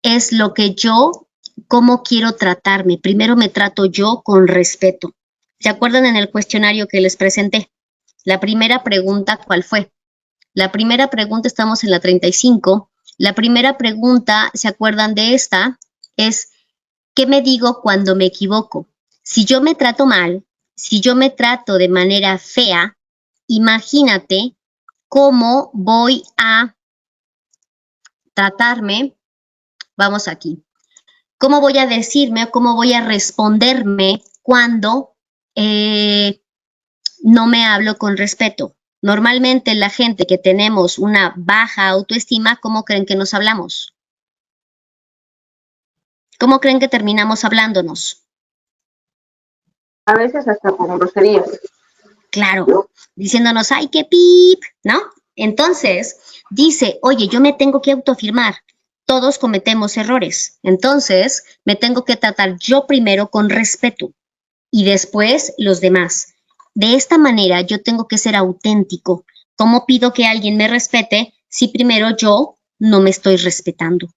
Es lo que cómo quiero tratarme. Primero me trato yo con respeto. ¿Se acuerdan en el cuestionario que les presenté? La primera pregunta, ¿cuál fue? La primera pregunta, estamos en la 35. La primera pregunta, ¿se acuerdan de esta? Es, ¿qué me digo cuando me equivoco? Si yo me trato mal, si yo me trato de manera fea, imagínate cómo voy a tratarme. Vamos aquí. ¿Cómo voy a decirme o cómo voy a responderme cuando no me hablo con respeto? Normalmente la gente que tenemos una baja autoestima, ¿cómo creen que nos hablamos? ¿Cómo creen que terminamos hablándonos? A veces hasta con groserías. Claro, diciéndonos, ¡ay, qué pip! ¿No? Entonces, dice, oye, yo me tengo que autoafirmar. Todos cometemos errores. Entonces, me tengo que tratar yo primero con respeto y después los demás. De esta manera, yo tengo que ser auténtico. ¿Cómo pido que alguien me respete si primero yo no me estoy respetando?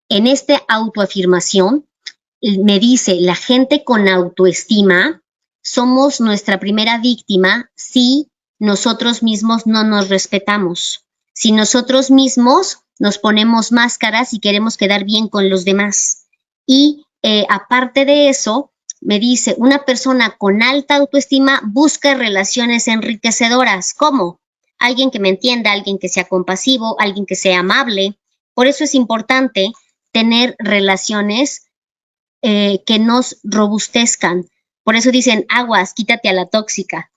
En esta autoafirmación, me dice, la gente con autoestima somos nuestra primera víctima si nosotros mismos no nos respetamos. Si nosotros mismos nos ponemos máscaras y queremos quedar bien con los demás. Y aparte de eso, me dice, una persona con alta autoestima busca relaciones enriquecedoras. ¿Cómo? Alguien que me entienda, alguien que sea compasivo, alguien que sea amable. Por eso es importante tener relaciones que nos robustezcan. Por eso dicen, aguas, quítate a la tóxica.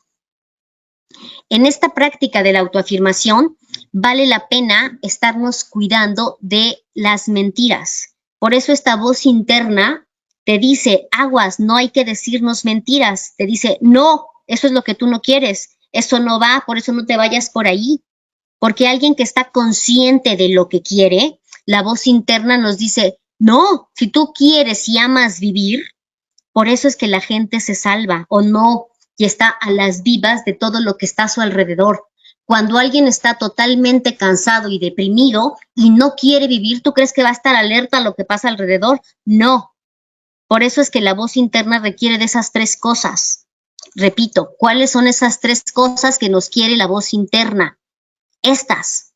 En esta práctica de la autoafirmación, vale la pena estarnos cuidando de las mentiras. Por eso esta voz interna te dice, aguas, no hay que decirnos mentiras. Te dice, no, eso es lo que tú no quieres. Eso no va, por eso no te vayas por ahí. Porque alguien que está consciente de lo que quiere, la voz interna nos dice, no, si tú quieres y amas vivir, por eso es que la gente se salva o no, y está a las vivas de todo lo que está a su alrededor. Cuando alguien está totalmente cansado y deprimido y no quiere vivir, ¿tú crees que va a estar alerta a lo que pasa alrededor? No. Por eso es que la voz interna requiere de esas tres cosas. Repito, ¿cuáles son esas tres cosas que nos quiere la voz interna? Estas.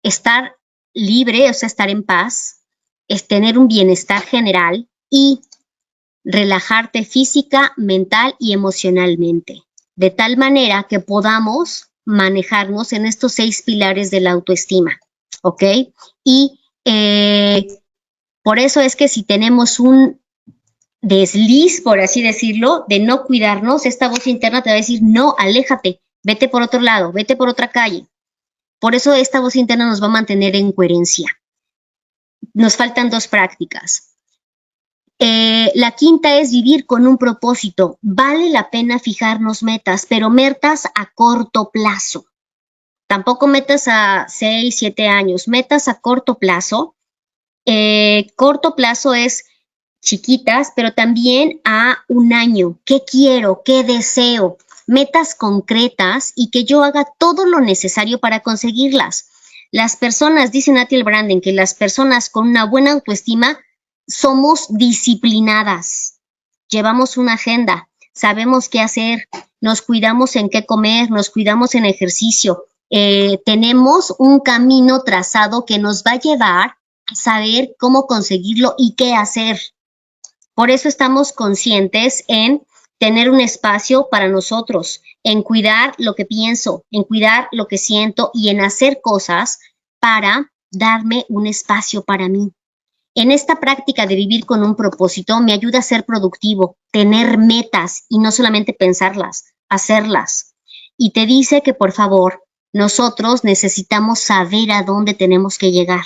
Estar libre, o sea, estar en paz, es tener un bienestar general y relajarte física, mental y emocionalmente, de tal manera que podamos manejarnos en estos 6 pilares de la autoestima, ¿ok? Y por eso es que si tenemos un desliz, por así decirlo, de no cuidarnos, esta voz interna te va a decir, no, aléjate, vete por otro lado, vete por otra calle. Por eso esta voz interna nos va a mantener en coherencia. Nos faltan 2 prácticas. La quinta es vivir con un propósito. Vale la pena fijarnos metas, pero metas a corto plazo. Tampoco metas a 6, 7 años, metas a corto plazo. Corto plazo es chiquitas, pero también a 1 año. ¿Qué quiero? ¿Qué deseo? Metas concretas y que yo haga todo lo necesario para conseguirlas. Las personas, dice Nathaniel Branden, que las personas con una buena autoestima somos disciplinadas. Llevamos una agenda, sabemos qué hacer, nos cuidamos en qué comer, nos cuidamos en ejercicio, tenemos un camino trazado que nos va a llevar a saber cómo conseguirlo y qué hacer. Por eso estamos conscientes en tener un espacio para nosotros, en cuidar lo que pienso, en cuidar lo que siento y en hacer cosas para darme un espacio para mí. En esta práctica de vivir con un propósito me ayuda a ser productivo, tener metas y no solamente pensarlas, hacerlas. Y te dice que por favor, nosotros necesitamos saber a dónde tenemos que llegar.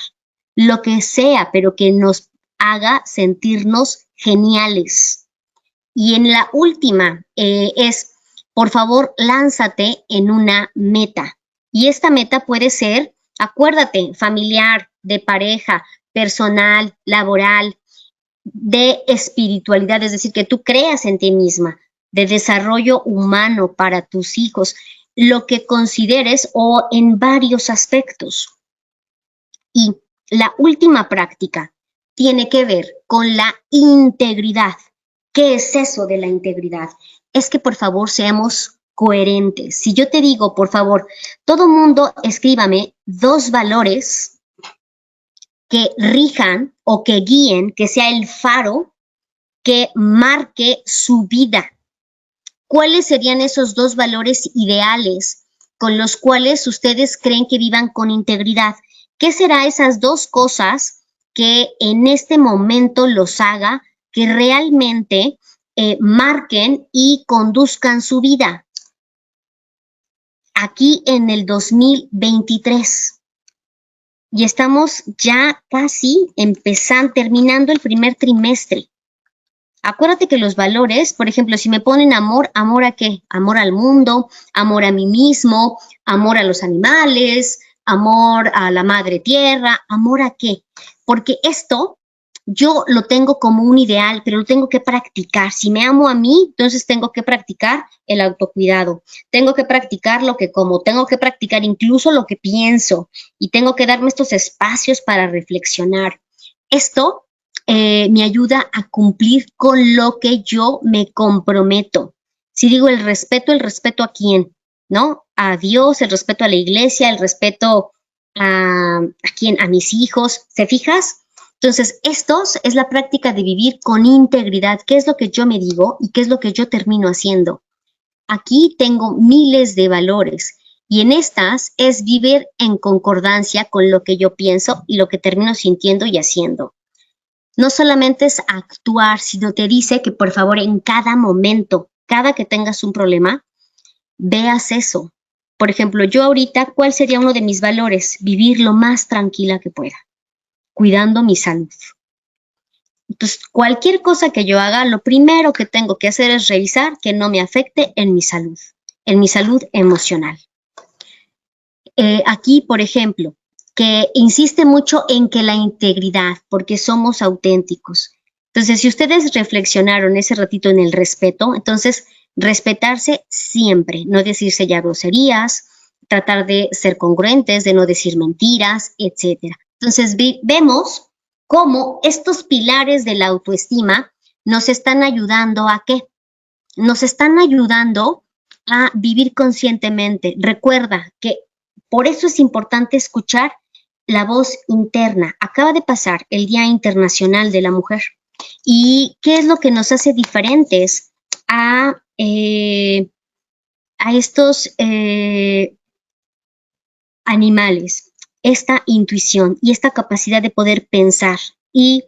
Lo que sea, pero que nos haga sentirnos geniales. Y en la última es, por favor, lánzate en una meta. Y esta meta puede ser, acuérdate, familiar, de pareja, personal, laboral, de espiritualidad, es decir, que tú creas en ti misma, de desarrollo humano para tus hijos, lo que consideres o en varios aspectos. Y la última práctica tiene que ver con la integridad. ¿Qué es eso de la integridad? Es que por favor seamos coherentes. Si yo te digo, por favor, todo mundo escríbame 2 valores que rijan o que guíen, que sea el faro que marque su vida. ¿Cuáles serían esos 2 valores ideales con los cuales ustedes creen que vivan con integridad? ¿Qué será esas 2 cosas que en este momento los haga que realmente marquen y conduzcan su vida? Aquí en el 2023. Y estamos ya casi terminando el primer trimestre. Acuérdate que los valores, por ejemplo, si me ponen amor, ¿amor a qué? Amor al mundo, amor a mí mismo, amor a los animales, amor a la madre tierra, ¿amor a qué? Porque esto yo lo tengo como un ideal, pero lo tengo que practicar. Si me amo a mí, entonces tengo que practicar el autocuidado. Tengo que practicar lo que como, tengo que practicar incluso lo que pienso y tengo que darme estos espacios para reflexionar. Esto me ayuda a cumplir con lo que yo me comprometo. Si digo ¿el respeto a quién? ¿No? A Dios, el respeto a la iglesia, el respeto a quién, a mis hijos. ¿Te fijas? Entonces, esto es la práctica de vivir con integridad. ¿Qué es lo que yo me digo y qué es lo que yo termino haciendo? Aquí tengo miles de valores y en estas es vivir en concordancia con lo que yo pienso y lo que termino sintiendo y haciendo. No solamente es actuar, sino te dice que por favor en cada momento, cada que tengas un problema, veas eso. Por ejemplo, yo ahorita, ¿cuál sería uno de mis valores? Vivir lo más tranquila que pueda, cuidando mi salud. Entonces, cualquier cosa que yo haga, lo primero que tengo que hacer es revisar que no me afecte en mi salud emocional. Aquí, por ejemplo, que insiste mucho en que la integridad, porque somos auténticos. Entonces, si ustedes reflexionaron ese ratito en el respeto, entonces respetarse siempre, no decirse ya groserías, tratar de ser congruentes, de no decir mentiras, etcétera. Entonces, vemos cómo estos pilares de la autoestima nos están ayudando ¿a qué? Nos están ayudando a vivir conscientemente. Recuerda que por eso es importante escuchar la voz interna. Acaba de pasar el Día Internacional de la Mujer. ¿Y qué es lo que nos hace diferentes a estos animales? Esta intuición y esta capacidad de poder pensar y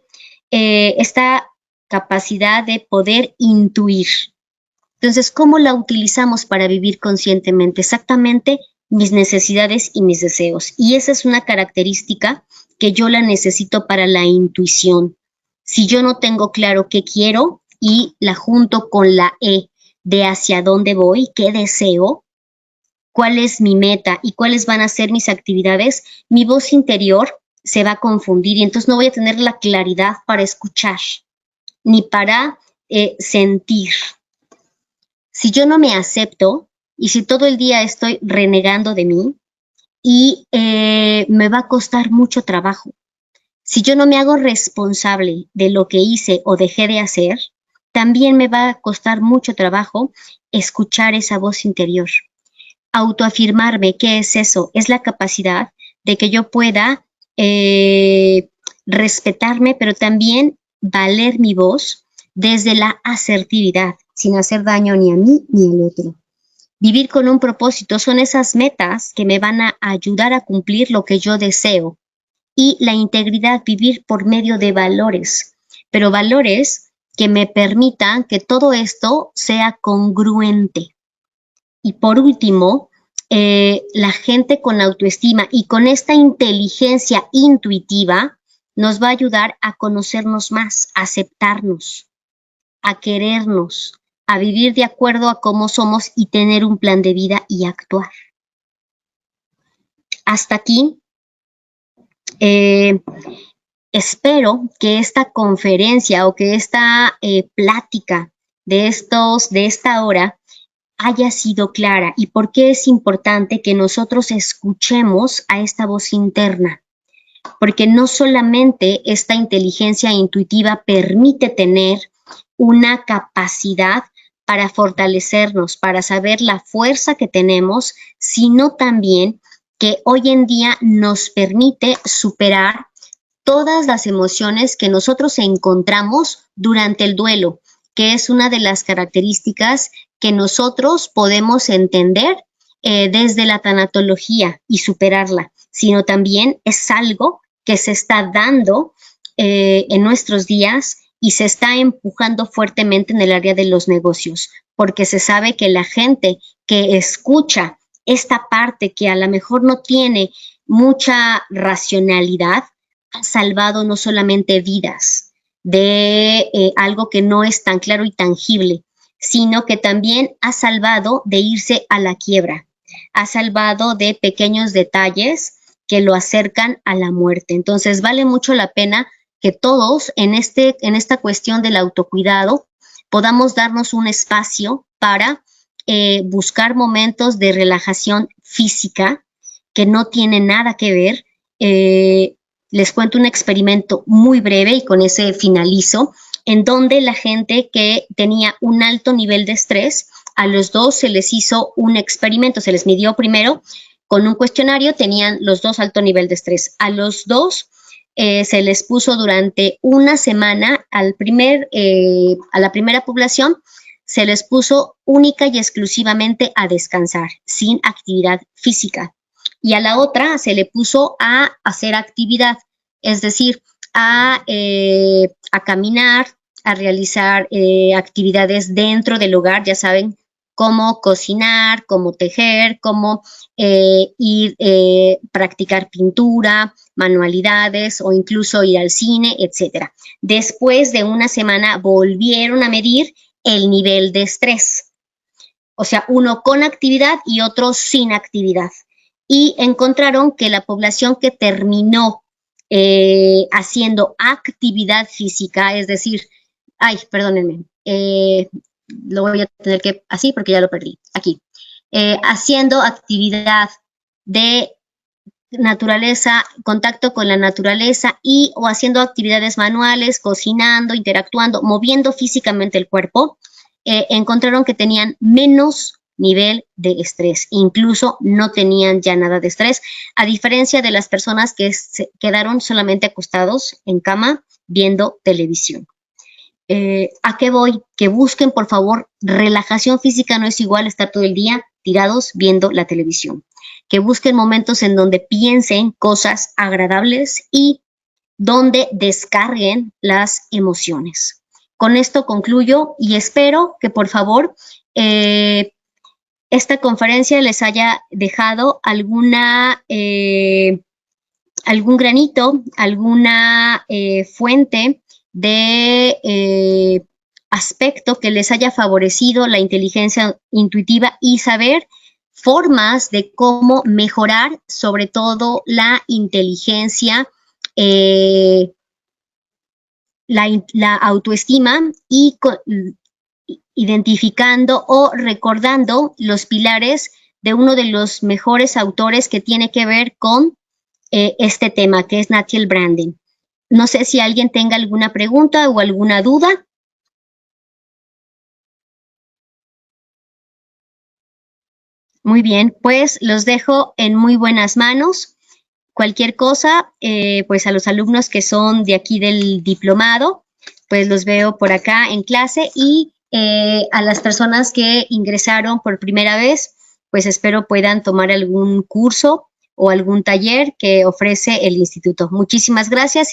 esta capacidad de poder intuir. Entonces, ¿cómo la utilizamos para vivir conscientemente? Exactamente mis necesidades y mis deseos. Y esa es una característica que yo la necesito para la intuición. Si yo no tengo claro qué quiero y la junto con la E de hacia dónde voy, qué deseo, cuál es mi meta y cuáles van a ser mis actividades, mi voz interior se va a confundir y entonces no voy a tener la claridad para escuchar ni para sentir. Si yo no me acepto y si todo el día estoy renegando de mí y me va a costar mucho trabajo. Si yo no me hago responsable de lo que hice o dejé de hacer, también me va a costar mucho trabajo escuchar esa voz interior. Autoafirmarme, ¿qué es eso? Es la capacidad de que yo pueda respetarme, pero también valer mi voz desde la asertividad, sin hacer daño ni a mí ni al otro. Vivir con un propósito son esas metas que me van a ayudar a cumplir lo que yo deseo. Y la integridad, vivir por medio de valores, pero valores que me permitan que todo esto sea congruente. Y por último, la gente con autoestima y con esta inteligencia intuitiva nos va a ayudar a conocernos más, a aceptarnos, a querernos, a vivir de acuerdo a cómo somos y tener un plan de vida y actuar. Hasta aquí. Espero que esta conferencia o que esta plática de esta hora haya sido clara. ¿Y por qué es importante que nosotros escuchemos a esta voz interna? Porque no solamente esta inteligencia intuitiva permite tener una capacidad para fortalecernos, para saber la fuerza que tenemos, sino también que hoy en día nos permite superar todas las emociones que nosotros encontramos durante el duelo, que es una de las características que nosotros podemos entender desde la tanatología y superarla, sino también es algo que se está dando en nuestros días y se está empujando fuertemente en el área de los negocios, porque se sabe que la gente que escucha esta parte que a lo mejor no tiene mucha racionalidad, ha salvado no solamente vidas de algo que no es tan claro y tangible, sino que también ha salvado de irse a la quiebra, ha salvado de pequeños detalles que lo acercan a la muerte. Entonces vale mucho la pena que todos en esta cuestión del autocuidado podamos darnos un espacio para buscar momentos de relajación física que no tiene nada que ver. Les cuento un experimento muy breve y con ese finalizo, en donde la gente que tenía un alto nivel de estrés, a los dos se les hizo un experimento, se les midió primero con un cuestionario, tenían los dos alto nivel de estrés. A los dos se les puso durante una semana a la primera población, se les puso única y exclusivamente a descansar, sin actividad física. Y a la otra se le puso a hacer actividad, es decir, a caminar, a realizar actividades dentro del hogar, ya saben, cómo cocinar, cómo tejer, cómo practicar pintura, manualidades o incluso ir al cine, etc. Después de una semana volvieron a medir el nivel de estrés, o sea, uno con actividad y otro sin actividad. Y encontraron que la población que terminó haciendo actividad física, es decir, perdónenme, lo voy a tener que así porque ya lo perdí, aquí, haciendo actividad de naturaleza, contacto con la naturaleza o haciendo actividades manuales, cocinando, interactuando, moviendo físicamente el cuerpo, encontraron que tenían menos nivel de estrés, incluso no tenían ya nada de estrés, a diferencia de las personas que se quedaron solamente acostados en cama viendo televisión. ¿A qué voy? Que busquen, por favor, relajación física no es igual a estar todo el día tirados viendo la televisión. Que busquen momentos en donde piensen cosas agradables y donde descarguen las emociones. Con esto concluyo y espero que, por favor, esta conferencia les haya dejado algún granito, alguna fuente de aspecto que les haya favorecido la inteligencia intuitiva y saber formas de cómo mejorar, sobre todo la inteligencia, la autoestima y identificando o recordando los pilares de uno de los mejores autores que tiene que ver con este tema, que es Nathaniel Branden. No sé si alguien tenga alguna pregunta o alguna duda. Muy bien, pues los dejo en muy buenas manos. Cualquier cosa, pues a los alumnos que son de aquí del diplomado, pues los veo por acá en clase y a las personas que ingresaron por primera vez, pues espero puedan tomar algún curso o algún taller que ofrece el instituto. Muchísimas gracias.